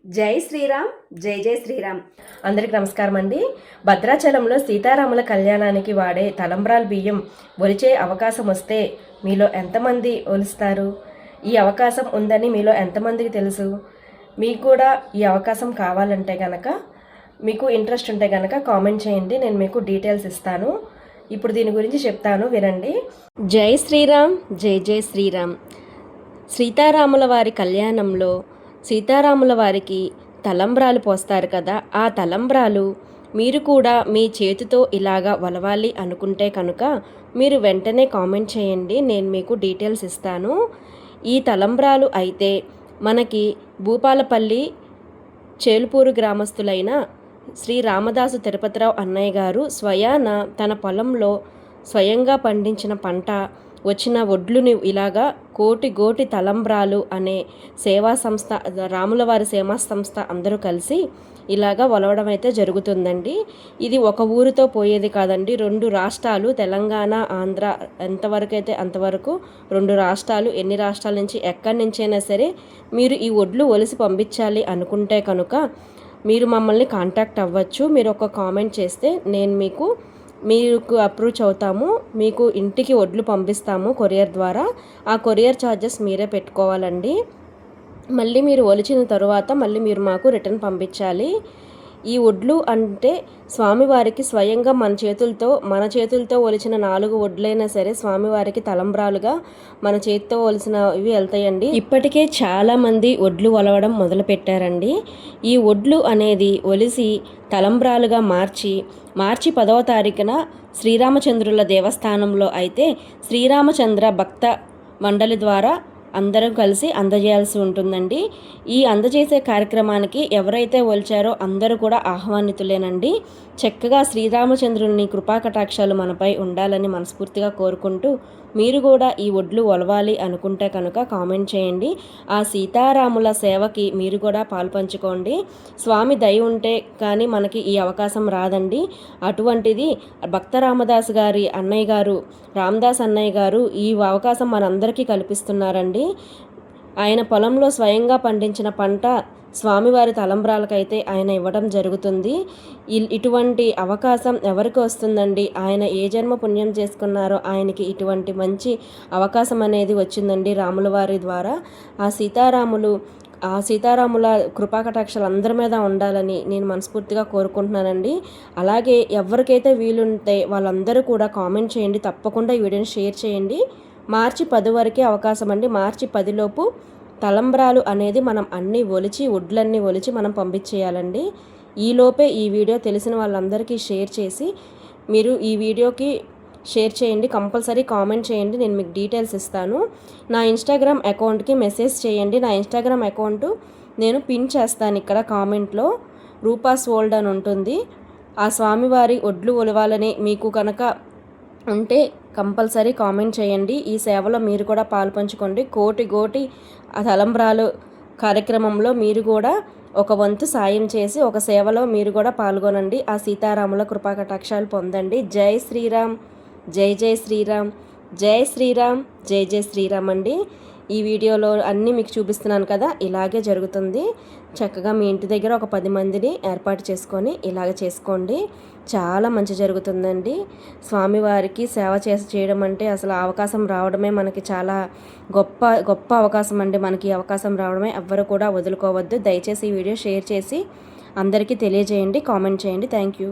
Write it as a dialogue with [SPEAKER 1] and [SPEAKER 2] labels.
[SPEAKER 1] జై శ్రీరామ్, జై జై శ్రీరామ్. అందరికి నమస్కారం అండి. భద్రాచలంలో సీతారాముల కళ్యాణానికి వాడే తలంబ్రాల బియ్యం ఒలిచే అవకాశం వస్తే మీలో ఎంతమంది ఒలుస్తారు? ఈ అవకాశం ఉందని మీలో ఎంతమందికి తెలుసు? మీకు కూడా ఈ అవకాశం కావాలంటే కనుక, మీకు ఇంట్రెస్ట్ ఉంటే కనుక కామెంట్ చేయండి, నేను మీకు డీటెయిల్స్ ఇస్తాను. ఇప్పుడు దీని గురించి చెప్తాను, వినండి. జై శ్రీరామ్, జై జై శ్రీరామ్. సీతారాముల వారి కళ్యాణంలో సీతారాముల వారికి తలంబ్రాలు పోస్తారు కదా, ఆ తలంబ్రాలు మీరు కూడా మీ చేతితో ఇలాగా వలవాలి అనుకుంటే కనుక మీరు వెంటనే కామెంట్ చేయండి, నేను మీకు డీటెయిల్స్ ఇస్తాను. ఈ తలంబ్రాలు అయితే మనకి భూపాలపల్లి చేలుపూరు గ్రామస్తులైన శ్రీ రామదాసు తిరుపతిరావు అన్నయ్య గారు స్వయాన తన పొలంలో స్వయంగా పండించిన పంట వచ్చిన వడ్లుని ఇలాగా కోటి తలంబ్రాలు అనే సేవా సంస్థ, రాములవారి సేవా సంస్థ అందరూ కలిసి ఇలాగా ఒలవడం అయితే జరుగుతుందండి. ఇది ఒక ఊరితో పోయేది కాదండి, 2 రాష్ట్రాలు తెలంగాణ, ఆంధ్ర ఎంతవరకు అయితే అంతవరకు 2 రాష్ట్రాలు, ఎన్ని రాష్ట్రాల నుంచి ఎక్కడి నుంచైనా సరే మీరు ఈ వడ్లు ఒలిసి పంపించాలి అనుకుంటే కనుక మీరు మమ్మల్ని కాంటాక్ట్ అవ్వచ్చు. మీరు ఒక కామెంట్ చేస్తే నేను మీకు అప్రోచ్ అవుతాము, మీకు ఇంటికి వడ్లు పంపిస్తాము కొరియర్ ద్వారా. ఆ కొరియర్ ఛార్జెస్ మీరే పెట్టుకోవాలండి. మళ్ళీ మీరు ఒలిచిన తరువాత మళ్ళీ మీరు మాకు రిటర్న్ పంపించాలి. ఈ వడ్లు అంటే స్వామివారికి స్వయంగా మన చేతులతో ఒలిచిన 4 వడ్లైనా సరే స్వామివారికి తలంబ్రాలుగా మన చేతితో ఒలిసిన ఇవి వెళ్తాయండి. ఇప్పటికే చాలామంది వడ్లు ఒలవడం మొదలు పెట్టారండి. ఈ వడ్లు అనేది ఒలిసి తలంబ్రాలుగా మార్చి 10వ తారీఖున శ్రీరామచంద్రుల దేవస్థానంలో అయితే శ్రీరామచంద్ర భక్త మండలి ద్వారా అందరం కలిసి అందజేయాల్సి ఉంటుందండి. ఈ అందజేసే కార్యక్రమానికి ఎవరైతే ఒలిచారో అందరూ కూడా ఆహ్వానితులేనండి. చక్కగా శ్రీరామచంద్రుని కృపాకటాక్షాలు మనపై ఉండాలని మనస్ఫూర్తిగా కోరుకుంటూ మీరు కూడా ఈ వడ్లు ఒలవాలి అనుకుంటే కనుక కామెంట్ చేయండి. ఆ సీతారాముల సేవకి మీరు కూడా పాల్పంచుకోండి. స్వామి దయ ఉంటే కానీ మనకి ఈ అవకాశం రాదండి. అటువంటిది భక్త రామదాస్ గారి అన్నయ్య గారు, రామదాస్ అన్నయ్య గారు ఈ అవకాశం మనందరికీ కల్పిస్తున్నారండి. ఆయన పొలంలో స్వయంగా పండించిన పంట స్వామివారి తలంబ్రాలకైతే ఆయన ఇవ్వడం జరుగుతుంది. ఇటువంటి అవకాశం ఎవరికి వస్తుందండి? ఆయన ఏ జన్మ పుణ్యం చేసుకున్నారో ఆయనకి ఇటువంటి మంచి అవకాశం అనేది వచ్చిందండి రాముల వారి ద్వారా. ఆ సీతారాముల కృపాకటాక్షలు అందరి మీద ఉండాలని నేను మనస్ఫూర్తిగా కోరుకుంటున్నానండి. అలాగే ఎవరికైతే వీలుంటే వాళ్ళందరూ కూడా కామెంట్ చేయండి, తప్పకుండా ఈ వీడియోని షేర్ చేయండి. మార్చి 10 వరకే అవకాశం అండి. మార్చి 10 లోపు తలంబ్రాలు అనేది మనం వడ్లన్నీ ఒలిచి మనం పంపించేయాలండి. ఈలోపే ఈ వీడియో తెలిసిన వాళ్ళందరికీ షేర్ చేసి మీరు ఈ వీడియోకి షేర్ చేయండి, కంపల్సరీ కామెంట్ చేయండి, నేను మీకు డీటెయిల్స్ ఇస్తాను. నా ఇన్స్టాగ్రామ్ అకౌంట్కి మెసేజ్ చేయండి. నా ఇన్స్టాగ్రామ్ అకౌంట్ నేను పిన్ చేస్తాను ఇక్కడ కామెంట్లో. రూపాస్ వరల్డ్ అని ఉంటుంది. ఆ స్వామివారి వడ్లు ఒలవాలని మీకు కనుక ఉంటే కంపల్సరీ కామెంట్ చేయండి. ఈ సేవలో మీరు కూడా పాల్పంచుకోండి. కోటి తలంబ్రాలు కార్యక్రమంలో మీరు కూడా ఒక వంతు సాయం చేసి ఒక సేవలో మీరు కూడా పాల్గొనండి. ఆ సీతారాముల కృపాకటాక్షాలు పొందండి. జై శ్రీరామ్, జై జై శ్రీరామ్, జై శ్రీరామ్, జై జై శ్రీరామ్ అండి. ఈ వీడియోలో అన్నీ మీకు చూపిస్తున్నాను కదా, ఇలాగే జరుగుతుంది. చక్కగా మీ ఇంటి దగ్గర ఒక 10 మందిని ఏర్పాటు చేసుకొని ఇలాగ చేసుకోండి. చాలా మంచి జరుగుతుందండి. స్వామివారికి సేవ చేయడం అంటే అసలు అవకాశం రావడమే మనకి చాలా గొప్ప అవకాశం అండి. మనకి ఈ అవకాశం రావడమే ఎవ్వరు కూడా వదులుకోవద్దు. దయచేసి ఈ వీడియో షేర్ చేసి అందరికీ తెలియజేయండి, కామెంట్ చేయండి. Thank you.